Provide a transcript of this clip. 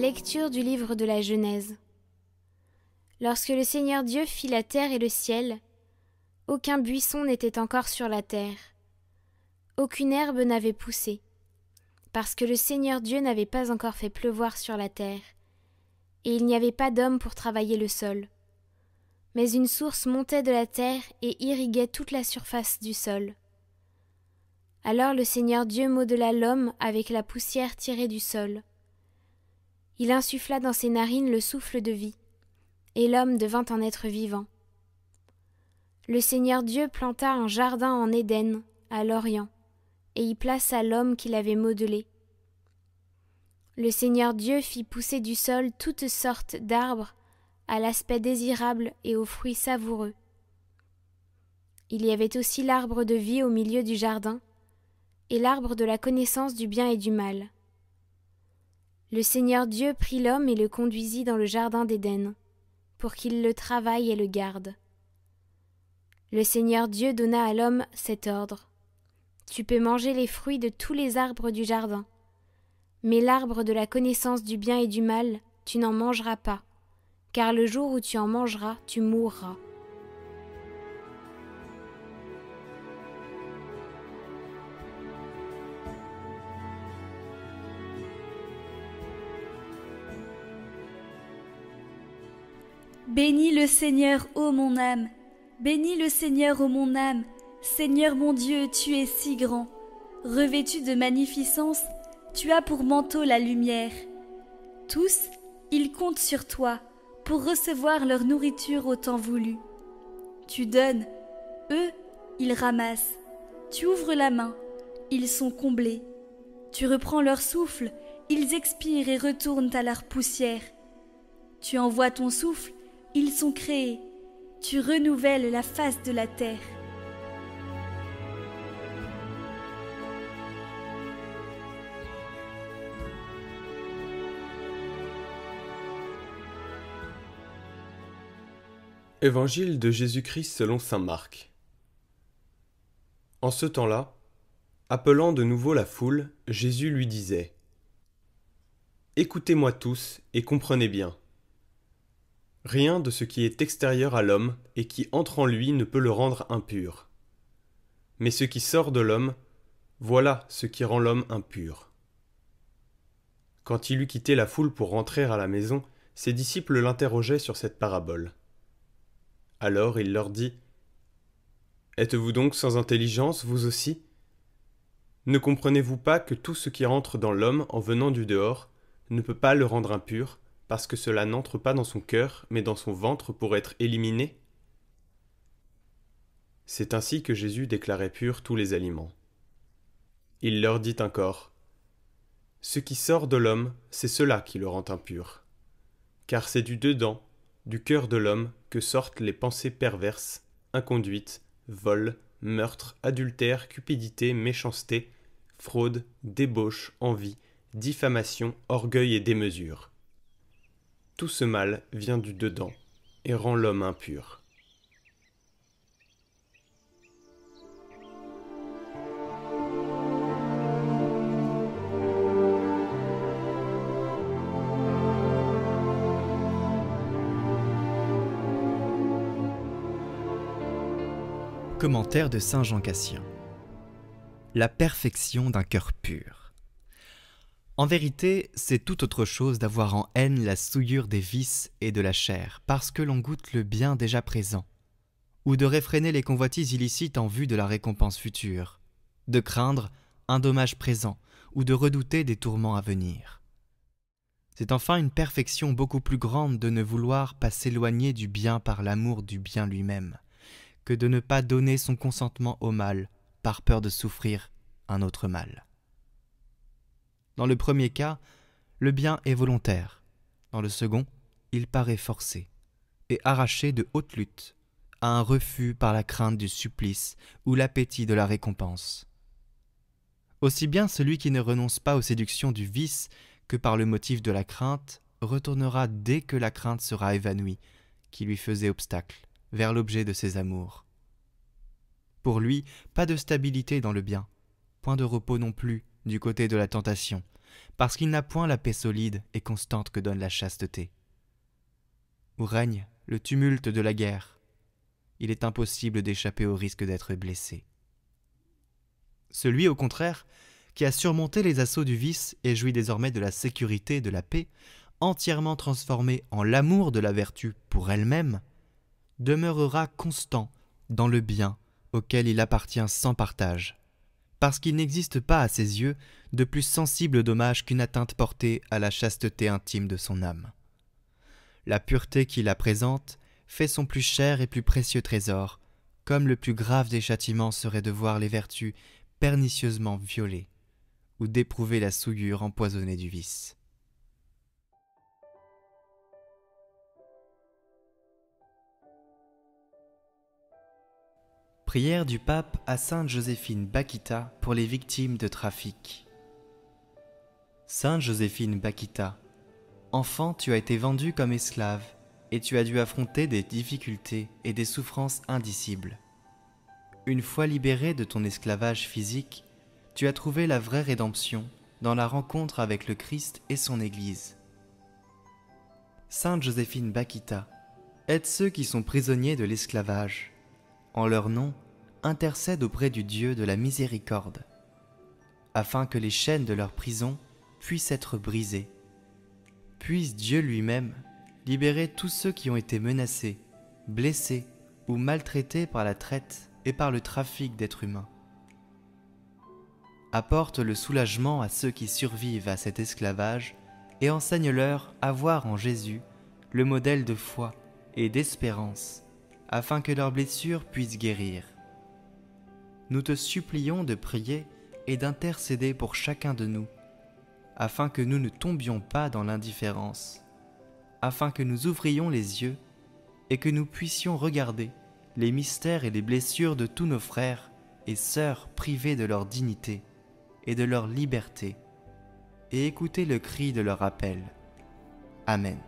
Lecture du livre de la Genèse. Lorsque le Seigneur Dieu fit la terre et le ciel, aucun buisson n'était encore sur la terre. Aucune herbe n'avait poussé, parce que le Seigneur Dieu n'avait pas encore fait pleuvoir sur la terre, et il n'y avait pas d'homme pour travailler le sol. Mais une source montait de la terre et irriguait toute la surface du sol. Alors le Seigneur Dieu modela l'homme avec la poussière tirée du sol. Il insuffla dans ses narines le souffle de vie, et l'homme devint un être vivant. Le Seigneur Dieu planta un jardin en Éden, à l'Orient, et y plaça l'homme qu'il avait modelé. Le Seigneur Dieu fit pousser du sol toutes sortes d'arbres, à l'aspect désirable et aux fruits savoureux. Il y avait aussi l'arbre de vie au milieu du jardin, et l'arbre de la connaissance du bien et du mal. Le Seigneur Dieu prit l'homme et le conduisit dans le jardin d'Éden, pour qu'il le travaille et le garde. Le Seigneur Dieu donna à l'homme cet ordre. Tu peux manger les fruits de tous les arbres du jardin, mais l'arbre de la connaissance du bien et du mal, tu n'en mangeras pas, car le jour où tu en mangeras, tu mourras. Bénis le Seigneur, ô mon âme, bénis le Seigneur, ô mon âme, Seigneur mon Dieu, tu es si grand. Revêtu de magnificence, tu as pour manteau la lumière. Tous, ils comptent sur toi pour recevoir leur nourriture au temps voulu. Tu donnes, eux, ils ramassent. Tu ouvres la main, ils sont comblés. Tu reprends leur souffle, ils expirent et retournent à leur poussière. Tu envoies ton souffle, ils sont créés. Tu renouvelles la face de la terre. Évangile de Jésus-Christ selon saint Marc. En ce temps-là, appelant de nouveau la foule, Jésus lui disait : « Écoutez-moi tous et comprenez bien. Rien de ce qui est extérieur à l'homme et qui entre en lui ne peut le rendre impur. Mais ce qui sort de l'homme, voilà ce qui rend l'homme impur. » Quand il eut quitté la foule pour rentrer à la maison, ses disciples l'interrogeaient sur cette parabole. Alors il leur dit : « Êtes-vous donc sans intelligence, vous aussi ? Ne comprenez-vous pas que tout ce qui rentre dans l'homme en venant du dehors ne peut pas le rendre impur, parce que cela n'entre pas dans son cœur, mais dans son ventre pour être éliminé ? » C'est ainsi que Jésus déclarait purs tous les aliments. Il leur dit encore : « Ce qui sort de l'homme, c'est cela qui le rend impur. Car c'est du dedans, du cœur de l'homme, que sortent les pensées perverses, inconduites, vol, meurtre, adultère, cupidité, méchanceté, fraude, débauche, envie, diffamation, orgueil et démesure. Tout ce mal vient du dedans et rend l'homme impur. » Commentaire de saint Jean Cassien. La perfection d'un cœur pur. En vérité, c'est tout autre chose d'avoir en haine la souillure des vices et de la chair, parce que l'on goûte le bien déjà présent, ou de réfréner les convoitises illicites en vue de la récompense future, de craindre un dommage présent, ou de redouter des tourments à venir. C'est enfin une perfection beaucoup plus grande de ne vouloir pas s'éloigner du bien par l'amour du bien lui-même, que de ne pas donner son consentement au mal, par peur de souffrir un autre mal. Dans le premier cas, le bien est volontaire. Dans le second, il paraît forcé, et arraché de haute lutte, à un refus par la crainte du supplice ou l'appétit de la récompense. Aussi bien celui qui ne renonce pas aux séductions du vice que par le motif de la crainte retournera dès que la crainte sera évanouie, qui lui faisait obstacle, vers l'objet de ses amours. Pour lui, pas de stabilité dans le bien, point de repos non plus du côté de la tentation, parce qu'il n'a point la paix solide et constante que donne la chasteté. Où règne le tumulte de la guerre, il est impossible d'échapper au risque d'être blessé. Celui, au contraire, qui a surmonté les assauts du vice et jouit désormais de la sécurité et de la paix, entièrement transformé en l'amour de la vertu pour elle-même, demeurera constant dans le bien auquel il appartient sans partage, parce qu'il n'existe pas à ses yeux de plus sensible dommage qu'une atteinte portée à la chasteté intime de son âme. La pureté qui la présente fait son plus cher et plus précieux trésor, comme le plus grave des châtiments serait de voir les vertus pernicieusement violées ou d'éprouver la souillure empoisonnée du vice. Prière du pape à Sainte Joséphine Bakhita pour les victimes de trafic. Sainte Joséphine Bakhita, enfant, tu as été vendue comme esclave et tu as dû affronter des difficultés et des souffrances indicibles. Une fois libérée de ton esclavage physique, tu as trouvé la vraie rédemption dans la rencontre avec le Christ et son Église. Sainte Joséphine Bakhita, aide ceux qui sont prisonniers de l'esclavage. En leur nom, intercède auprès du Dieu de la miséricorde, afin que les chaînes de leur prison puissent être brisées. Puisse Dieu lui-même libérer tous ceux qui ont été menacés, blessés ou maltraités par la traite et par le trafic d'êtres humains. Apporte le soulagement à ceux qui survivent à cet esclavage et enseigne-leur à voir en Jésus le modèle de foi et d'espérance, afin que leurs blessures puissent guérir. Nous te supplions de prier et d'intercéder pour chacun de nous, afin que nous ne tombions pas dans l'indifférence, afin que nous ouvrions les yeux et que nous puissions regarder les mystères et les blessures de tous nos frères et sœurs privés de leur dignité et de leur liberté, et écouter le cri de leur appel. Amen.